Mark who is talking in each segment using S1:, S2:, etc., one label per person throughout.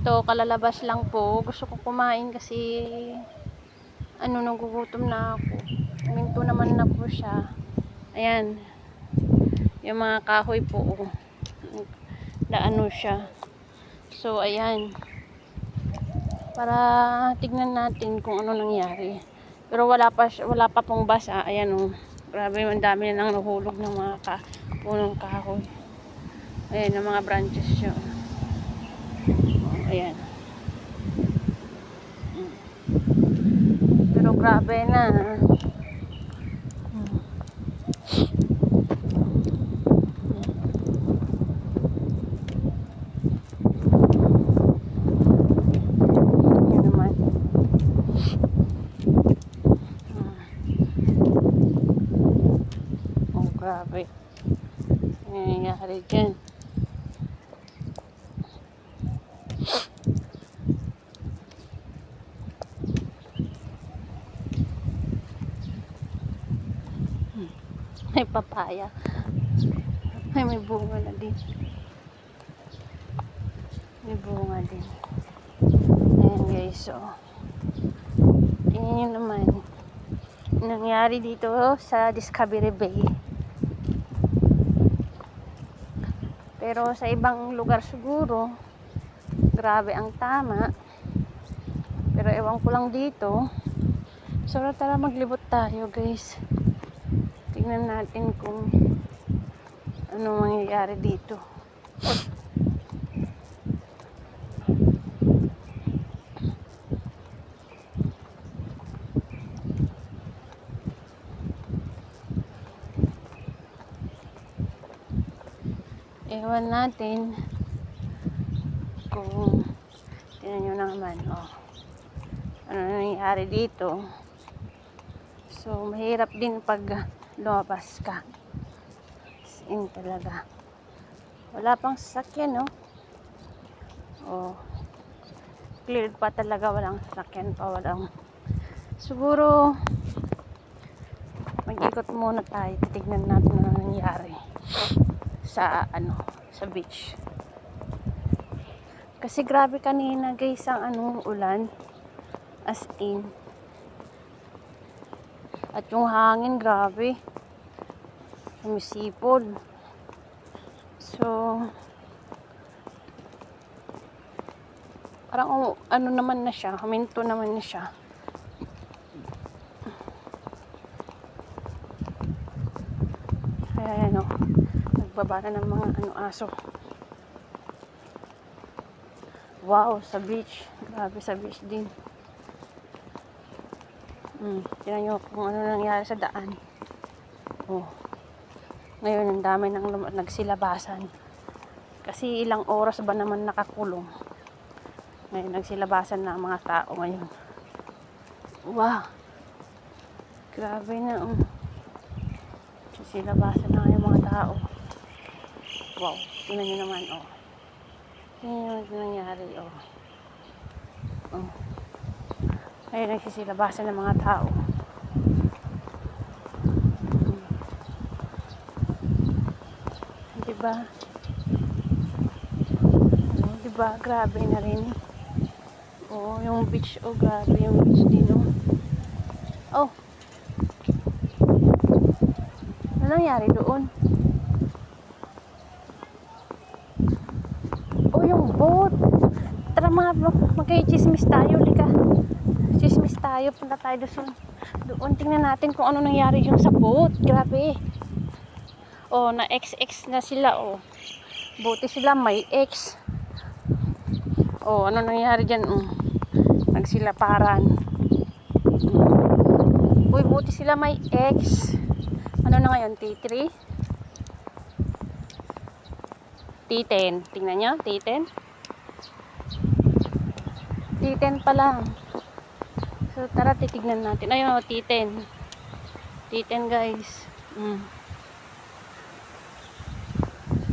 S1: Ito, kalalabas lang po. Gusto ko kumain kasi nagugutom na ako. Minto naman na po siya. Ayan. Yung mga kahoy po. Siya. So, ayan. Para tignan natin kung ano nangyari. Pero wala pa pong basa. Ayan o. Grabe, ang dami na nang nahulog ng mga punong kahoy. Ayan, ang mga branches siya. Ayan. Pero grabe na. Yan naman. Oh, grabe. Nangyayari dyan. May papaya. May bunga na din. May bunga din. Ayan guys, so. Tingnan nyo naman. Nangyari dito sa Discovery Bay. Pero sa ibang lugar siguro, grabe ang tama. Pero ewan ko lang dito. So tara maglibot tayo guys. Tingnan natin kung ano mangyayari dito. Ewan natin kung tingnan nyo naman ano nangyayari dito. So mahirap din pag lumabas ka. As talaga. Wala pang sasakyan, no? Clear pa talaga, walang sasakyan pa, walang. Siguro mag-ikot muna tayo, titignan natin ano nangyari sa sa beach. Kasi grabe kanina guys ang ulan, as in. At yung hangin, grabe. Sumisipol. So, parang naman na siya, huminto naman na siya. Ayan nagbaba na ng mga aso. Wow, sa beach. Grabe sa beach din. Tingnan nyo kung ano nangyari sa daan. Ngayon, ang dami nang nagsilabasan. Kasi ilang oras ba naman nakakulong. Ngayon, nagsilabasan na ang mga tao ngayon. Wow! Grabe na. Nagsilabasan na yung mga tao. Wow! Tingnan nyo naman, Tingnan nyo yung nangyari, Ngayon, nagsisilabasan ng mga tao. Diba? Diba? Grabe na rin. Yung beach. Grabe yung beach din, Ano nangyari doon? Yung boat. Tara magkay-chismis tayo, lika. Chismis tayo, punta tayo doon. Tingnan natin kung ano nangyari yung sa boat. Grabe. Na XX na sila, Buti sila may X. Ano nangyari dyan, Nagsilaparan. Buti sila may X. Ano na ngayon, T3? T10. Tingnan nyo, T10. T10 pa lang. So, tara, titignan natin. Ayun, T10. T10, guys.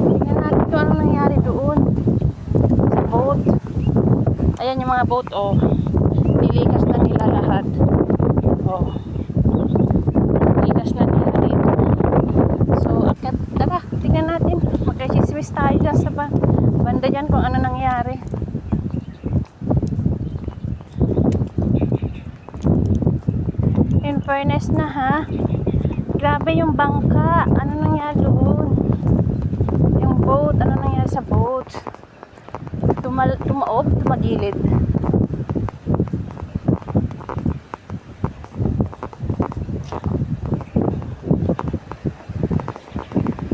S1: Tingnan natin kung ano nangyari doon. Sa boat. Ayan yung mga boat, nilikas na nila lahat. Nilikas na nila dito. So, tara, tingnan natin. Magkasiswis tayo dyan sa banda dyan kung ano nangyari. fairness na ha. Grabe yung bangka. Ano nangyari doon? Yung boat. Ano nangyari sa boat? Tumaob, tumagilid.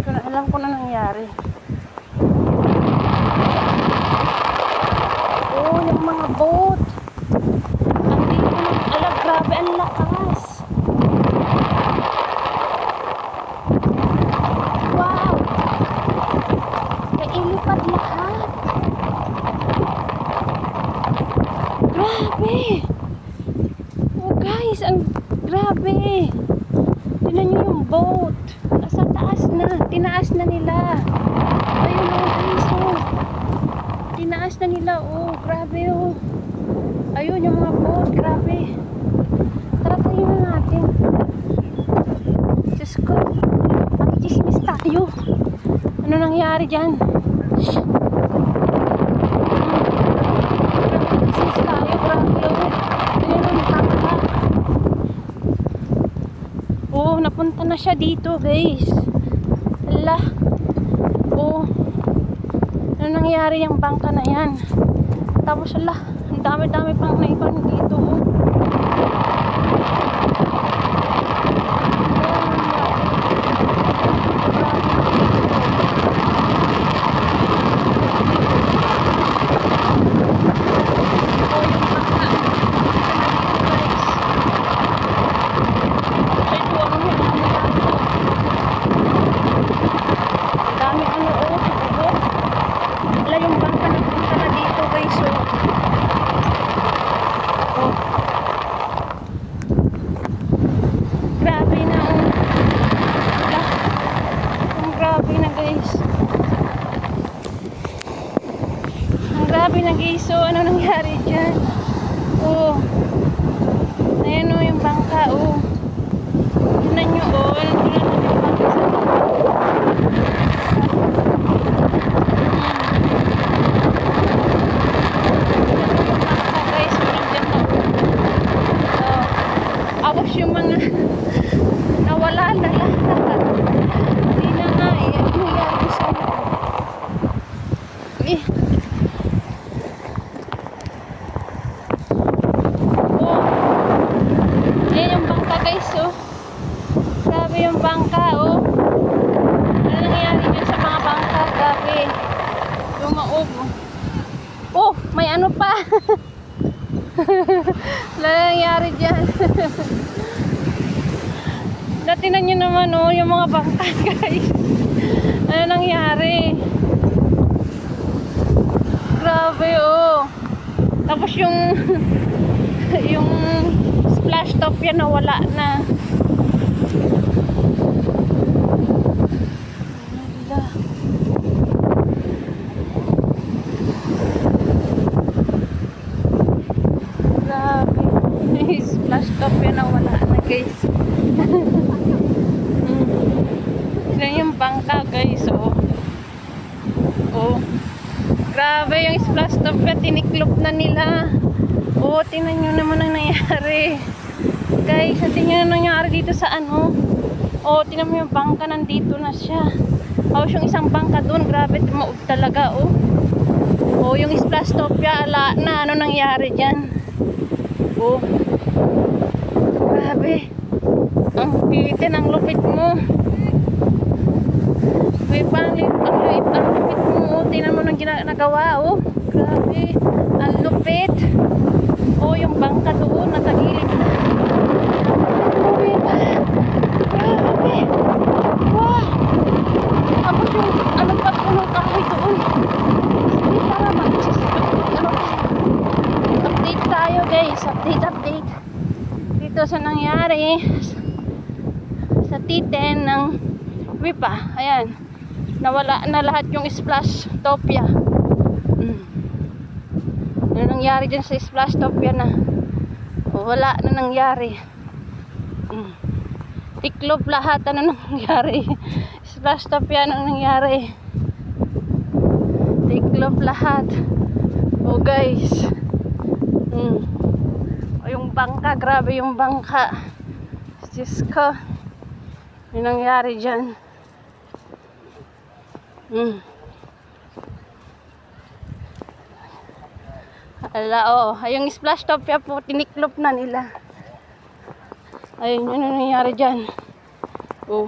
S1: Alam ko na nangyari. Oh, yung mga boat. Andito na. Ala, grabe, ang lakas. Wow. Nailipad lahat. Grabe. Oh, guys, ang grabe. Tignan nyo yung boat. Nasa taas na. Tinaas na nila. Ayun o guys o. Tinaas na nila o. Grabe o. Ayun yung mga boat. Grabe. Tara tayo na natin. Diyos ko. Makikismis tayo. Ano nangyari dyan? Makikismis tayo. Grabe o. Ayun o. Nakakala. Oh, napunta na siya dito, guys. Ala. Oh. Ano nangyari yung bangka na yan? Tapos, ala. Ang dami-dami pang naipan dito, oh. Grabe na guys, so ano nangyari dyan? Oh, ayan o yung bangka, oh. Tignan nyo, oh, tignan nyo yung bangka. Guys, parang dyan na, oh. Awas yung mga nawala na lahat. Hindi na nga, eh. Ano nangyari sa ano? Eh. Yung bangka, oh. Ano nangyari dyan sa mga bangka? Grabe. Lumaob. Oh, may ano pa. Ano nangyari dyan? Tingnan nyo naman, oh, yung mga bangka, guys. Ano nangyari? Grabe, oh. Tapos yung yung splash top yan nawala na. Splash top yan na wala na guys. Yan yung bangka guys, oh. Oh. Grabe yung splash top yan, tiniklop na nila. Oh, tingnan nyo naman ang nangyari. Guys, tingnan nyo ang nangyari dito sa ano. Oh, tingnan mo yung bangka, nandito na siya. Tapos yung isang bangka doon, grabe, tumaob talaga, oh. Oh, yung splash top yan, ala na, ano nangyari dyan. Oh. Grabe. Ang titin, ang lupit mo. May ang lupit mo. Tingnan mo nang ginagawa, oh. Grabe. Ang lupit. Oh, yung bangka doon, natagilid na. Grabe. Grabe. Wow. Tapos yung, ano pa po ng kahoy doon. Hindi para update tayo, guys. Update. Dito sa nangyari sa T10 ng Wipa. Ayan, nawala na lahat yung splash topia. Ano nangyari dyan sa splash topia na wala na nangyari. Tiklop lahat. Ano nangyari? Splash topia, ano nangyari? Tiklop lahat. Oh guys, yung bangka, grabe yung bangka. Diyos ko. May nangyari dyan. Ala, oh. Yung splash top po, tiniklop na nila. Ayun, yun ang nangyari dyan. Oh.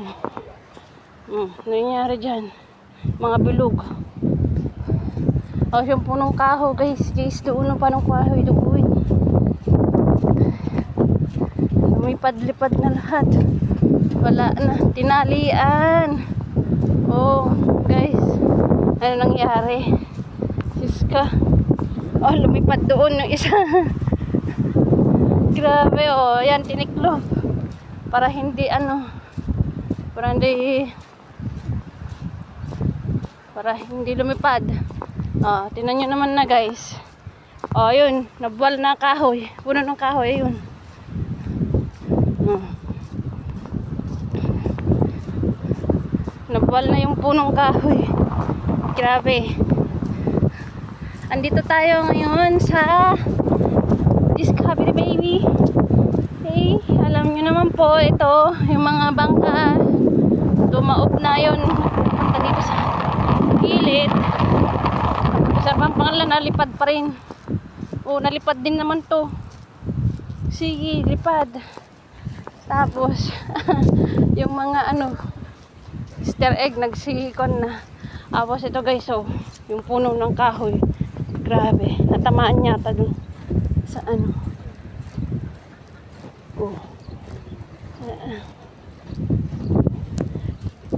S1: Nangyari dyan. Mga bilog. Oh, yung punong kahoy, guys. Guys, doon pa ng kahoy. Doon. Lumipad-lipad na lahat. Wala na. Tinalian. Oh, guys. Ano nangyari? Siska. Oh, lumipad doon yung isa. Grabe, oh. Yan, tiniklop. Para hindi, para hindi lumipad. Oh, tingnan nyo naman na, guys. Oh, yun. Nabuwal na kahoy. Puno ng kahoy, yun. Nabuwal na yung punong kahoy. Grabe. Andito tayo ngayon sa Discovery Baby. Okay, alam nyo naman po, ito, yung mga bangka, tumaob na yun. Punta dito sa gilid. Sa pangalan, nalipad pa rin. O, nalipad din naman to. Sige, lipad. Tapos, yung mga Easter egg, nagsikon na. Tapos ito guys, oh, yung puno ng kahoy. Grabe, natamaan yata dun sa Oh.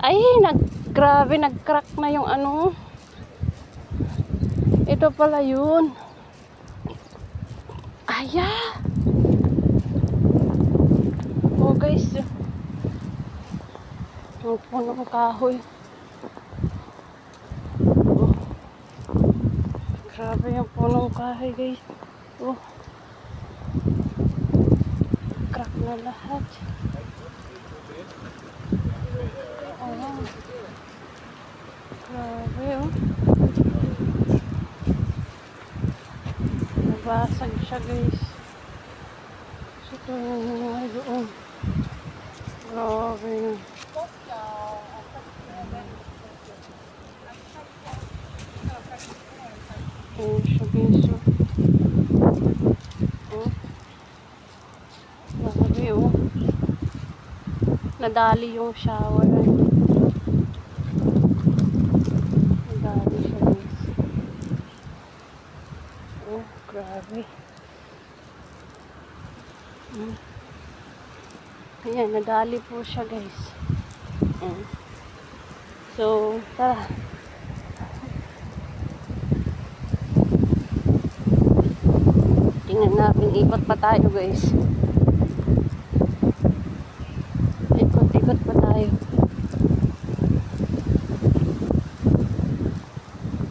S1: Ay, grabe, nag-crack na yung Ito pala yun. Aya. Oh guys. Ang puno ng kahoy. Oh. Grabe yung punong kahoy, guys. Oh. Crack na lahat. Oh. Grabe, oh. Nabasag siya, guys. So, ito yung nangyari doon. Grabe yun. Oh, siya, guys. Oh. Grabe, oh. Nadali yung shower. Nadali siya, guys. Oh, grabe. Ayan, nadali po siya, guys. So, tara. Tingnan natin, ikot pa tayo, guys. Ikot pa tayo.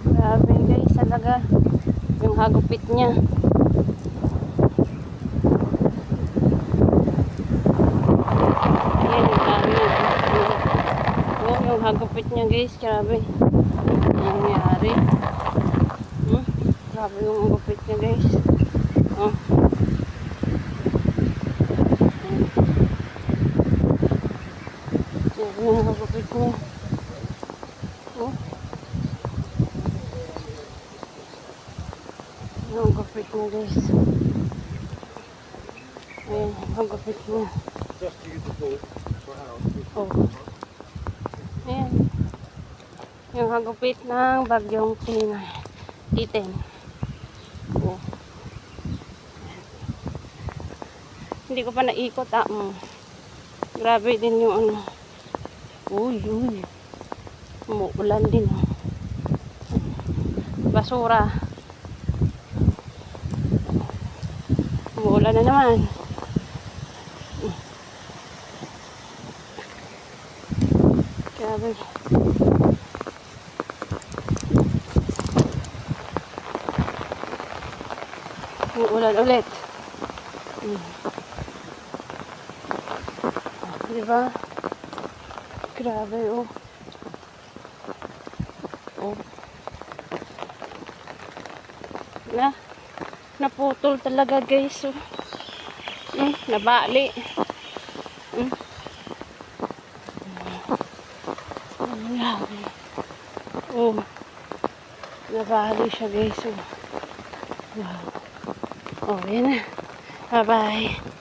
S1: Grabe, guys, talaga. Yung hagupit niya. Ayan, yung dami. Yung hagupit niya, guys, grabe. Nangyari. Grabe yung hagupit niya, guys. Oh. Yung hagupit niya. Oh. Yung hagupit niya, guys. Ayan, yung hagupit niya. Oh. Ayan. Yung hagupit ng bagyong Titan. Oh. Hindi ko pa naikot, Grabe din yung Uy. Umuulan din. Basura. Umuulan na naman. Grabe. Umuulan ulit. Diba? Grabe, oh. Oh. Naputol talaga, guys, oh. Nabali. Hmm? Grabe. Oh. Nabali siya guys. Oh. Wow. Oh, yan na. Bye-bye.